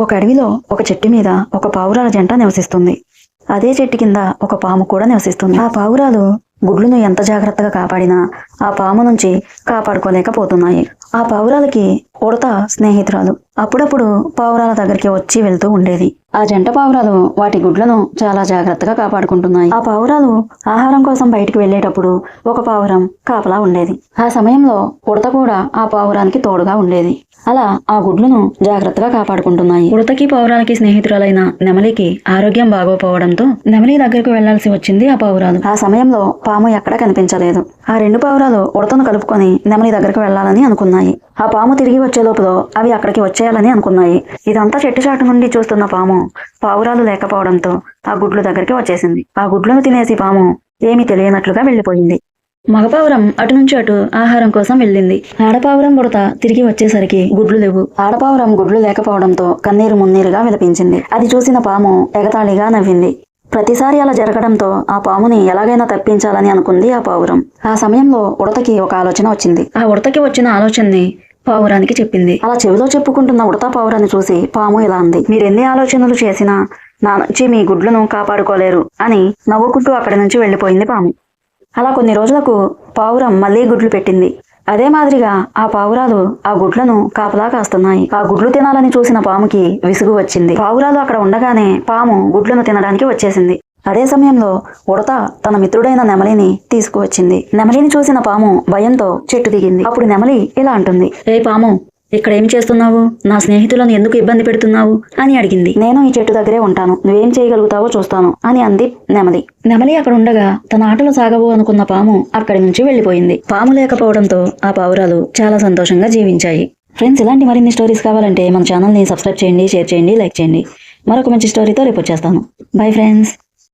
ఒక అడవిలో ఒక చెట్టు మీద ఒక పావురాల జంట నివసిస్తుంది. అదే చెట్టు కింద ఒక పాము కూడా నివసిస్తుంది. ఆ పావురాలు గుడ్లను ఎంత జాగ్రత్తగా కాపాడినా ఆ పాము నుంచి కాపాడుకోలేకపోతున్నాయి. ఆ పావురాలకి ఉడత స్నేహితురాలు. అప్పుడప్పుడు పావురాల దగ్గరికి వచ్చి వెళ్తూ ఉండేది. ఆ జంట పావురాలు వాటి గుడ్లను చాలా జాగ్రత్తగా కాపాడుకుంటున్నాయి. ఆ పావురాలు ఆహారం కోసం బయటికి వెళ్లేటప్పుడు ఒక పావురం కాపలా ఉండేది. ఆ సమయంలో ఉడత కూడా ఆ పావురానికి తోడుగా ఉండేది. అలా ఆ గుడ్లను జాగ్రత్తగా కాపాడుకుంటున్నాయి. ఉడతకి పావురాలకి స్నేహితురాలైన నెమలికి ఆరోగ్యం బాగోపోవడంతో నెమలి దగ్గరకు వెళ్లాల్సి వచ్చింది ఆ పావురాలు. ఆ సమయంలో పాము ఎక్కడా కనిపించలేదు. ఆ రెండు పావురాలు ఉడతను కలుపుకొని నెమలి దగ్గరకు వెళ్లాలని అనుకున్నాయి. ఆ పాము తిరిగి వచ్చే లోపల అవి అక్కడికి వచ్చేయాలని అనుకున్నాయి. ఇదంతా చెట్టు చాటు నుండి చూస్తున్న పాము పావురాలు లేకపోవడంతో ఆ గుడ్ల దగ్గరికి వచ్చేసింది. ఆ గుడ్లను తినేసి పాము ఏమీ తెలియనట్లుగా వెళ్లిపోయింది. మగపావురం అటు నుంచి అటు ఆహారం కోసం వెళ్ళింది. ఆడపావురం ఉడత తిరిగి వచ్చేసరికి గుడ్లు లేవు. ఆడపావురం గుడ్లు లేకపోవడంతో కన్నీరు మున్నీరుగా విలపించింది. అది చూసిన పాము ఎగతాళిగా నవ్వింది. ప్రతిసారి అలా జరగడంతో ఆ పాముని ఎలాగైనా తప్పించాలని అనుకుంది ఆ పావురం. ఆ సమయంలో ఉడతకి ఒక ఆలోచన వచ్చింది. ఆ ఉడతకి వచ్చిన ఆలోచనని పావురానికి చెప్పింది. అలా చెవిలో చెప్పుకుంటున్న ఉడత పావురాన్ని చూసి పాము ఇలా అంది, మీరెన్ని ఆలోచనలు చేసినా నా నుంచి మీ గుడ్లను కాపాడుకోలేరు అని నవ్వుకుంటూ అక్కడి నుంచి వెళ్లిపోయింది పాము. అలా కొన్ని రోజులకు పావురం మళ్లీ గుడ్లు పెట్టింది. అదే మాదిరిగా ఆ పావురాలు ఆ గుడ్లను కాపలా కాస్తున్నాయి. ఆ గుడ్లు తినాలని చూసిన పాముకి విసుగు వచ్చింది. పావురాలు అక్కడ ఉండగానే పాము గుడ్లను తినడానికి వచ్చేసింది. అదే సమయంలో ఉడత తన మిత్రుడైన నెమలిని తీసుకువచ్చింది. నెమలిని చూసిన పాము భయంతో చెట్టు దిగింది. అప్పుడు నెమలి ఇలా అంటుంది, ఏ పాము, ఇక్కడ ఏం చేస్తున్నావు? నా స్నేహితులను ఎందుకు ఇబ్బంది పెడుతున్నావు అని అడిగింది. నేను ఈ చెట్టు దగ్గరే ఉంటాను, నువ్వేం చేయగలుగుతావో చూస్తాను అని అంది నెమలి. నెమలి అక్కడ ఉండగా తన ఆటలు సాగవు అనుకున్న పాము అక్కడి నుంచి వెళ్లిపోయింది. పాము లేకపోవడంతో ఆ పావురాలు చాలా సంతోషంగా జీవించాయి. ఫ్రెండ్స్, ఇలాంటి మరిన్ని స్టోరీస్ కావాలంటే మన ఛానల్ని సబ్స్క్రైబ్ చేయండి, షేర్ చేయండి, లైక్ చేయండి. మరొక మంచి స్టోరీతో రేపు వచ్చేస్తాను. Bye friends.